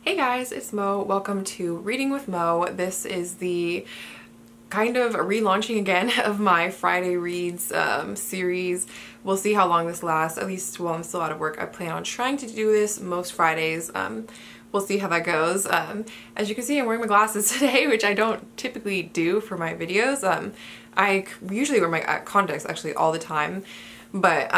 Hey guys, it's Mo. Welcome to Reading with Mo. This is the kind of relaunching again of my Friday Reads series. We'll see how long this lasts, at least while I'm still out of work. I plan on trying to do this most Fridays. We'll see how that goes. As you can see, I'm wearing my glasses today, which I don't typically do for my videos. I usually wear my contacts actually all the time, but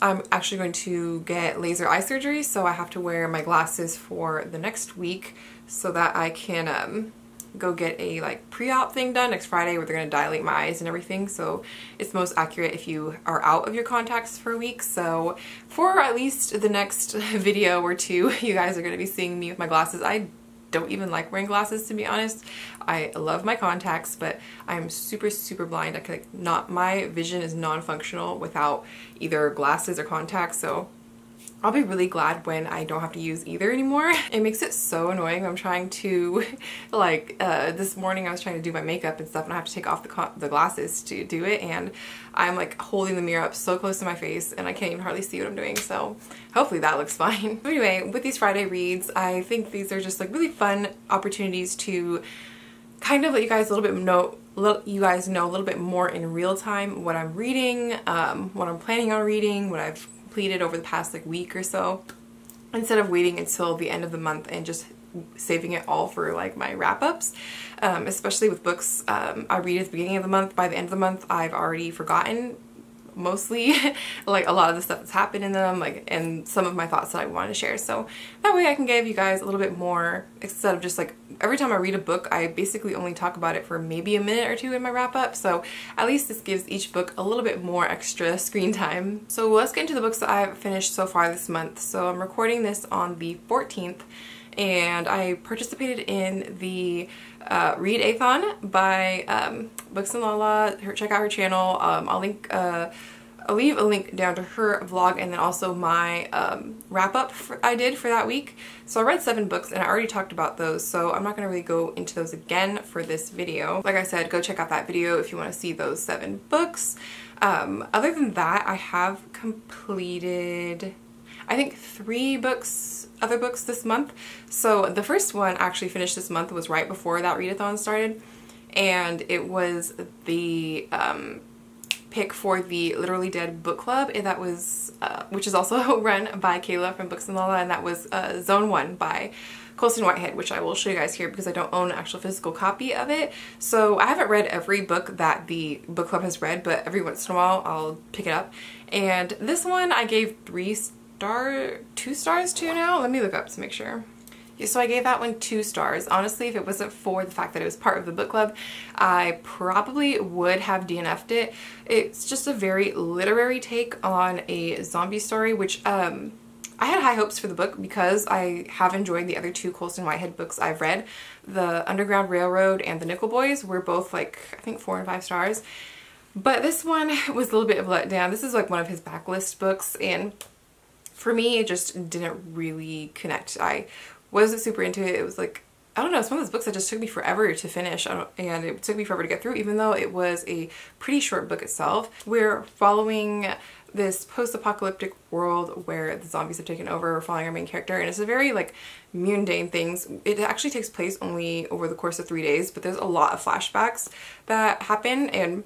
I'm actually going to get laser eye surgery, so I have to wear my glasses for the next week so that I can go get a pre-op thing done next Friday where they're going to dilate my eyes and everything, so it's most accurate if you are out of your contacts for a week. So for at least the next video or two, you guys are going to be seeing me with my glasses. I don't even like wearing glasses, to be honest. I love my contacts, but I'm super blind. My vision is non-functional without either glasses or contacts, so I'll be really glad when I don't have to use either anymore. It makes it so annoying. I'm trying to, this morning I was trying to do my makeup and stuff, and I have to take off the glasses to do it, and I'm holding the mirror up so close to my face and I can't even hardly see what I'm doing, so hopefully that looks fine. But anyway, with these Friday reads, I think these are just really fun opportunities to kind of let you guys know a little bit more in real time what I'm reading, what I'm planning on reading, what I've completed over the past week or so, instead of waiting until the end of the month and just saving it all for my wrap-ups. Especially with books I read at the beginning of the month. By the end of the month I've already forgotten mostly a lot of the stuff that's happened in them, and some of my thoughts that I wanted to share, so that way I can give you guys a little bit more, instead of just every time I read a book I basically only talk about it for maybe a minute or two in my wrap-up, so at least this gives each book a little bit more extra screen time. So let's get into the books that I've finished so far this month. So I'm recording this on the 14th, and I participated in the Read-A-thon by Books and Lala. Check out her channel. I'll leave a link down to her vlog and then also my wrap-up I did for that week. So I read 7 books and I already talked about those, so I'm not going to really go into those again for this video. Like I said, go check out that video if you want to see those 7 books. Other than that, I have completed, I think, 3 other books this month. So the first one I actually finished this month was right before that readathon started, and it was the pick for the Literally Dead book club, and that was which is also run by Kayla from Books and Lala, and that was Zone 1 by Colson Whitehead, which I will show you guys here because I don't own an actual physical copy of it. So I haven't read every book that the book club has read, but every once in a while I'll pick it up. And this one I gave 2 stars to now. Let me look up to make sure. Yeah, so I gave that one 2 stars. Honestly, if it wasn't for the fact that it was part of the book club, I probably would have DNF'd it. It's just a very literary take on a zombie story, which I had high hopes for the book because I have enjoyed the other 2 Colson Whitehead books I've read. The Underground Railroad and The Nickel Boys were both I think 4 and 5 stars. But this one was a little bit of a letdown. This is one of his backlist books, and for me it just didn't really connect. I wasn't super into it. It was I don't know, it's one of those books that just took me forever to finish, and it took me forever to get through, even though it was a pretty short book itself. We're following this post-apocalyptic world where the zombies have taken over. We're following our main character, and it's a very mundane things. It actually takes place only over the course of 3 days, but there's a lot of flashbacks that happen, and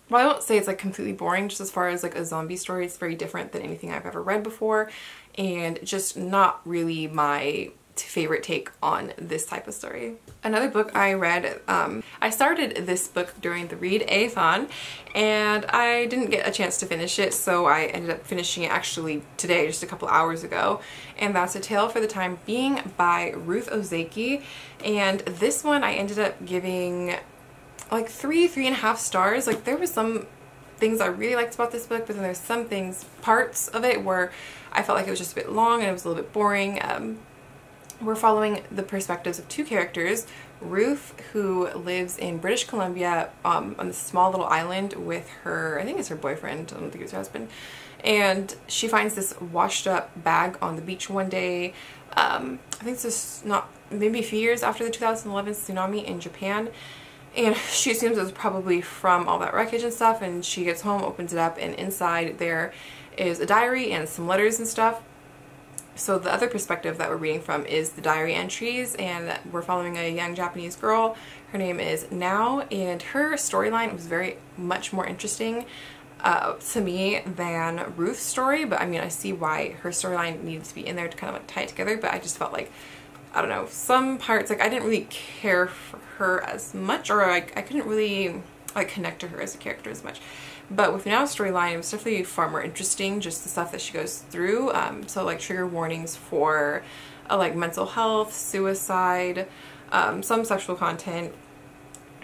well, I won't say it's completely boring, just as far as a zombie story. It's very different than anything I've ever read before, and just not really my favorite take on this type of story. Another book I read, I started this book during the Read-A-thon, and I didn't get a chance to finish it, so I ended up finishing it actually today, just a couple hours ago, and that's A Tale for the Time Being by Ruth Ozeki. And this one I ended up giving 3.5 stars. There was some things I really liked about this book, but then there's some parts of it where I felt it was just a bit long and it was a little bit boring. We're following the perspectives of 2 characters. Ruth, who lives in British Columbia on this small little island with I think it's her boyfriend, I don't think it's her husband, and she finds this washed up bag on the beach one day. I think it's just maybe a few years after the 2011 tsunami in Japan. And she assumes it was probably from all that wreckage and stuff, and she gets home, opens it up, and inside there is a diary and some letters and stuff. So the other perspective that we're reading from is the diary entries, and we're following a young Japanese girl. Her name is Nao, and her storyline was very much more interesting to me than Ruth's story, but I mean, I see why her storyline needs to be in there to kind of like tie it together, but I just felt like, I don't know, some parts, like I didn't really care for her as much, or I couldn't really like connect to her as a character as much. But with Nao's storyline, it was definitely far more interesting, just the stuff that she goes through. So like trigger warnings for like mental health, suicide, some sexual content.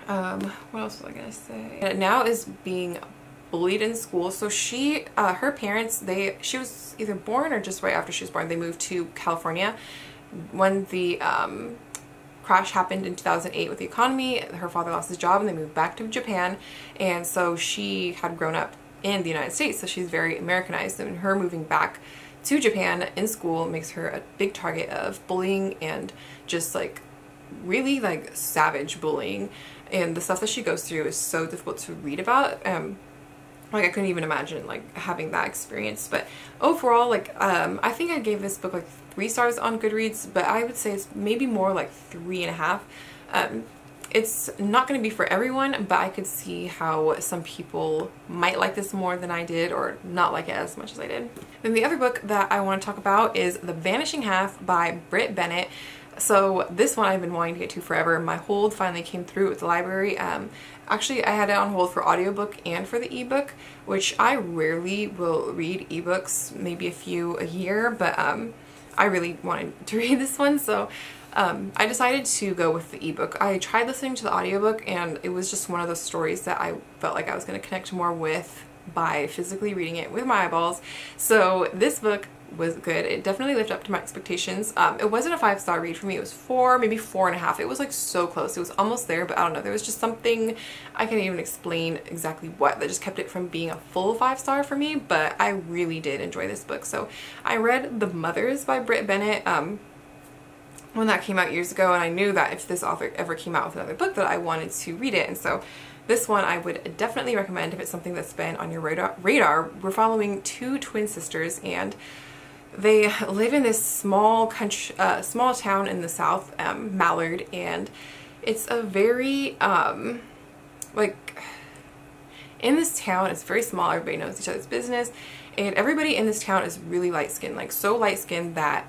What else was I gonna say? And Nao is being bullied in school. So she, her parents, she was either born or just right after she was born, they moved to California. When the crash happened in 2008 with the economy, her father lost his job and they moved back to Japan, and so she had grown up in the United States, so she's very Americanized, and her moving back to Japan in school makes her a big target of bullying, and just like really like savage bullying, and the stuff that she goes through is so difficult to read about. Like I couldn't even imagine like having that experience. But overall, like I think I gave this book like 3 stars on Goodreads, but I would say it's maybe more like 3.5. It's not going to be for everyone, but I could see how some people might like this more than I did, or not like it as much as I did. Then the other book that I want to talk about is The Vanishing Half by Brit Bennett. So this one I've been wanting to get to forever. My hold finally came through at the library. Actually, I had it on hold for audiobook and for the ebook, which I rarely will read ebooks, maybe a few a year, but I really wanted to read this one, so I decided to go with the ebook. I tried listening to the audiobook, and it was just one of those stories that I felt like I was going to connect more with by physically reading it with my eyeballs. So this book was good. It definitely lived up to my expectations. It wasn't a 5-star read for me. It was 4, maybe 4.5. It was like so close. It was almost there, but I don't know. There was just something, I can't even explain exactly what, that just kept it from being a full 5-star for me, but I really did enjoy this book. So I read The Mothers by Brit Bennett when that came out years ago, and I knew that if this author ever came out with another book that I wanted to read it, and so this one I would definitely recommend if it's something that's been on your radar. We're following 2 twin sisters, and they live in this small country, small town in the South, Mallard, and it's a very, like, in this town, it's very small, everybody knows each other's business, and everybody in this town is really light-skinned, like so light-skinned that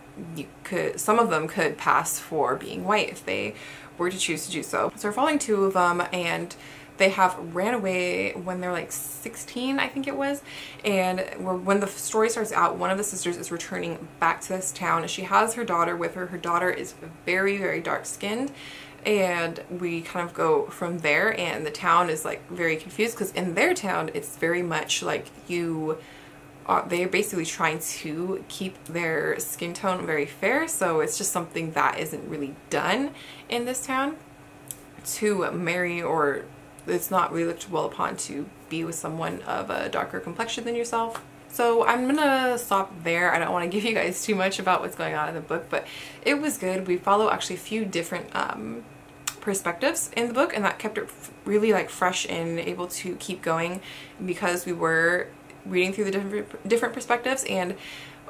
some of them could pass for being white if they were to choose to do so. So we're following 2 of them, and they have ran away when they're like 16, I think it was, and when the story starts out, one of the sisters is returning back to this town, and she has her daughter with her. Her daughter is very, very dark-skinned, and we kind of go from there, and the town is like very confused because in their town it's very much like they're basically trying to keep their skin tone very fair, so it's just something that isn't really done in this town to marry, or it's not really looked well upon to be with someone of a darker complexion than yourself. So I'm gonna stop there. I don't want to give you guys too much about what's going on in the book, but it was good. We follow actually a few different perspectives in the book, and that kept it really like fresh and able to keep going because we were reading through the different perspectives, and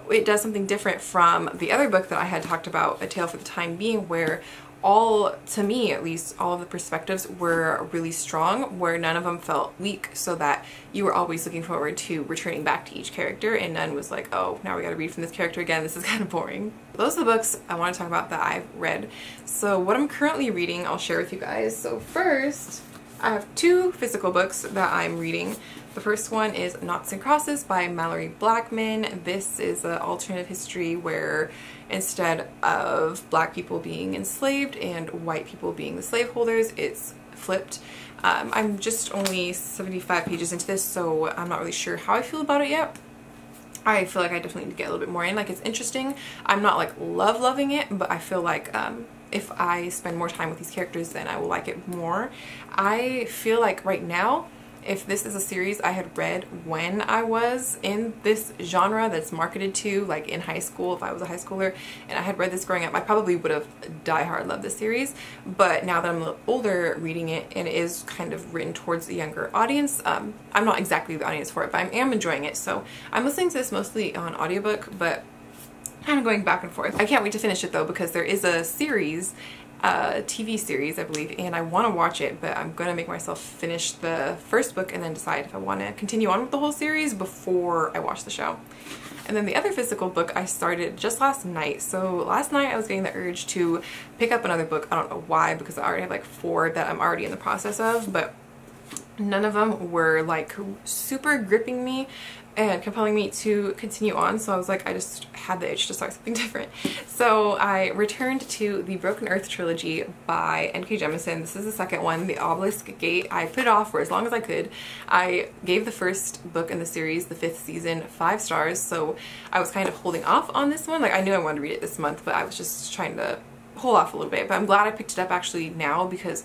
it does something different from the other book that I had talked about, A Tale for the Time Being, where to me at least, all of the perspectives were really strong, where none of them felt weak, so that you were always looking forward to returning back to each character, and none was like, oh, now we gotta read from this character again, this is kind of boring. Those are the books I want to talk about that I've read. So what I'm currently reading, I'll share with you guys. So first, I have 2 physical books that I'm reading. The first one is Noughts and Crosses by Mallory Blackman. This is an alternative history where instead of black people being enslaved and white people being the slaveholders, it's flipped. I'm just only 75 pages into this, so I'm not really sure how I feel about it yet. I feel like I definitely need to get a little bit more in. Like, it's interesting. I'm not like loving it, but I feel like if I spend more time with these characters, then I will like it more. I feel like right now, if this is a series I had read when I was in this genre that's marketed to, like in high school, if I was a high schooler and I had read this growing up, I probably would have diehard loved this series. But now that I'm a little older reading it, and it is kind of written towards a younger audience, I'm not exactly the audience for it, but I am enjoying it. So I'm listening to this mostly on audiobook, but kind of going back and forth. I can't wait to finish it though, because there is a series, TV series I believe, and I want to watch it, but I'm gonna make myself finish the first book and then decide if I want to continue on with the whole series before I watch the show. And then the other physical book I started just last night. So last night I was getting the urge to pick up another book. I don't know why, because I already have like 4 that I'm already in the process of, but none of them were like super gripping me and compelling me to continue on. So I was like, I just had the itch to start something different. So I returned to the Broken Earth trilogy by N.K. Jemisin. This is the second one, The Obelisk Gate. I put it off for as long as I could. I gave the first book in the series, the 5th season, 5 stars. So I was kind of holding off on this one. Like, I knew I wanted to read it this month, but I was just trying to hold off a little bit. But I'm glad I picked it up actually now, because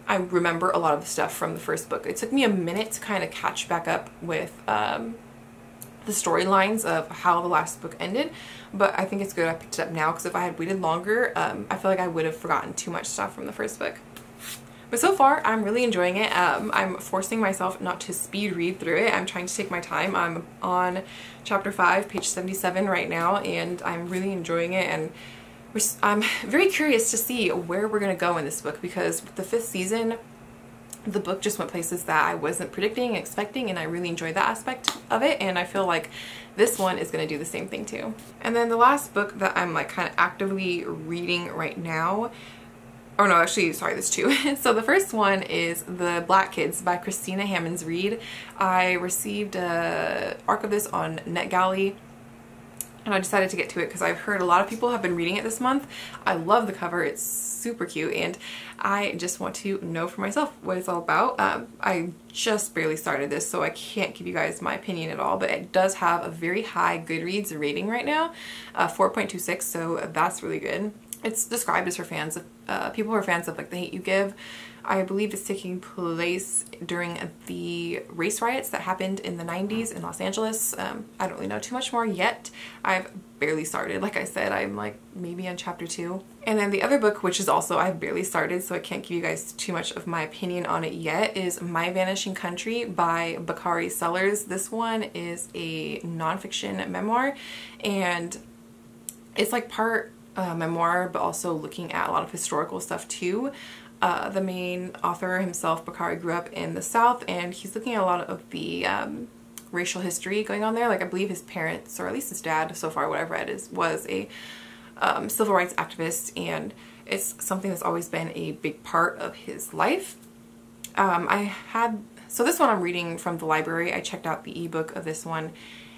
I remember a lot of the stuff from the first book. It took me a minute to kind of catch back up with the storylines of how the last book ended, but I think it's good I picked it up now, because if I had waited longer, I feel like I would have forgotten too much stuff from the first book. But so far, I'm really enjoying it. I'm forcing myself not to speed read through it. I'm trying to take my time. I'm on chapter 5, page 77 right now, and I'm really enjoying it, and I'm very curious to see where we're going to go in this book, because with the 5th season, the book just went places that I wasn't predicting, expecting, and I really enjoyed that aspect of it, and I feel like this one is going to do the same thing too. And then the last book that I'm like kind of actively reading right now, oh no, actually, sorry, there's 2. So the first one is The Black Kids by Christina Hammonds Reed. I received an arc of this on NetGalley, and I decided to get to it because I've heard a lot of people have been reading it this month. I love the cover, it's super cute, and I just want to know for myself what it's all about. I just barely started this, so I can't give you guys my opinion at all, but it does have a very high Goodreads rating right now, 4.26, so that's really good. It's described as for fans of, people who are fans of like The Hate U Give. I believe it's taking place during the race riots that happened in the 90s in Los Angeles. I don't really know too much more yet. I've barely started. Like I said, I'm like maybe on chapter 2. And then the other book, which is also I've barely started, so I can't give you guys too much of my opinion on it yet, is My Vanishing Country by Bakari Sellers. This one is a nonfiction memoir, and it's like part memoir, but also looking at a lot of historical stuff too. The main author himself, Bakari, grew up in the South, and he's looking at a lot of the racial history going on there. Like, I believe his parents, or at least his dad, so far what I've read, was a civil rights activist, and it's something that's always been a big part of his life. So this one I'm reading from the library. I checked out the ebook of this one,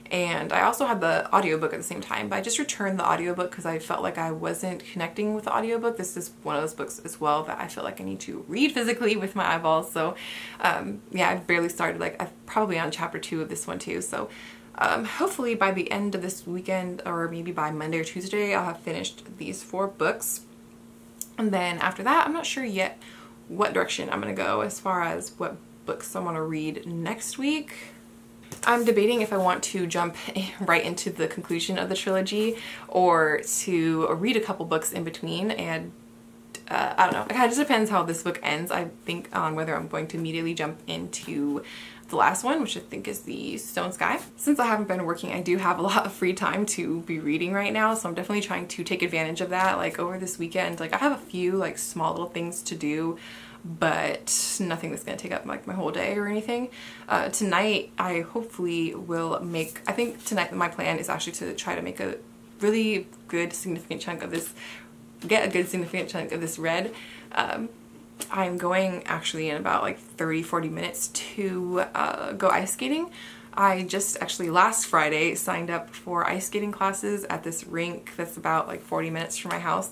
and I also had the audiobook at the same time, but I just returned the audiobook because I felt like I wasn't connecting with the audiobook. This is one of those books as well that I feel like I need to read physically with my eyeballs. So yeah, I've barely started. Like, I'm probably on chapter 2 of this one too. So hopefully by the end of this weekend, or maybe by Monday or Tuesday, I'll have finished these 4 books. And then after that, I'm not sure yet what direction I'm going to go as far as what books I want to read next week. I'm debating if I want to jump right into the conclusion of the trilogy or to read a couple books in between, and I don't know. It kind of just depends how this book ends, I think, on whether I'm going to immediately jump into the last one, which I think is The Stone Sky. Since I haven't been working, I do have a lot of free time to be reading right now, so I'm definitely trying to take advantage of that. Like, over this weekend, like, I have a few like small little things to do, but nothing that's gonna take up like my whole day or anything. Tonight I hopefully will make, I think tonight my plan is actually to try to make a really good significant chunk of this, get a good significant chunk of this read. I'm going actually in about like 30-40 minutes to go ice skating. I just actually last Friday signed up for ice skating classes at this rink that's about like 40 minutes from my house.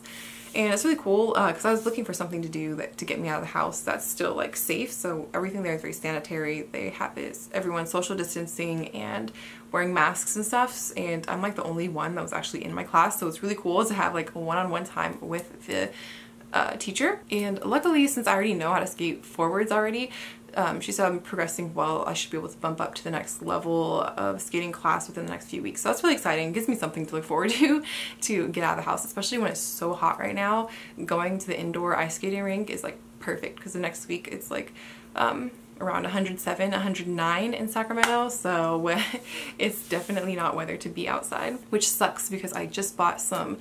And it's really cool because I was looking for something to do that, to get me out of the house that's still like safe. So everything there is very sanitary. They have is everyone social distancing and wearing masks and stuff. And I'm like the only one that was actually in my class. So it's really cool to have like a one-on-one time with the teacher. And luckily, since I already know how to skate forwards already, she said I'm progressing well. I should be able to bump up to the next level of skating class within the next few weeks. So that's really exciting. It gives me something to look forward to get out of the house, especially when it's so hot right now. Going to the indoor ice skating rink is like perfect because the next week it's like around 107, 109 in Sacramento, so it's definitely not weather to be outside, which sucks because I just bought some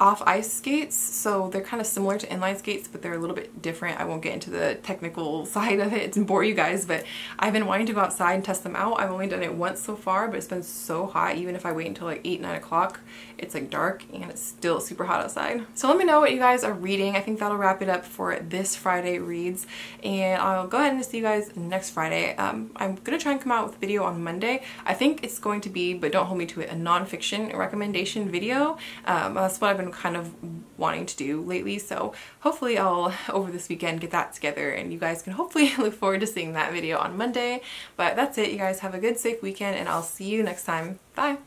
off ice skates, so they're kind of similar to inline skates, but they're a little bit different. I won't get into the technical side of it to bore you guys, but I've been wanting to go outside and test them out. I've only done it once so far, but it's been so hot. Even if I wait until like 8, 9 o'clock, it's like dark and it's still super hot outside. So let me know what you guys are reading. I think that'll wrap it up for this Friday reads, and I'll go ahead and see you guys next Friday. I'm gonna try and come out with a video on Monday. I think it's going to be, but don't hold me to it, a nonfiction recommendation video. That's what I've been kind of wanting to do lately, so hopefully I'll over this weekend get that together and you guys can hopefully look forward to seeing that video on Monday. But that's it, you guys have a good safe weekend and I'll see you next time. Bye.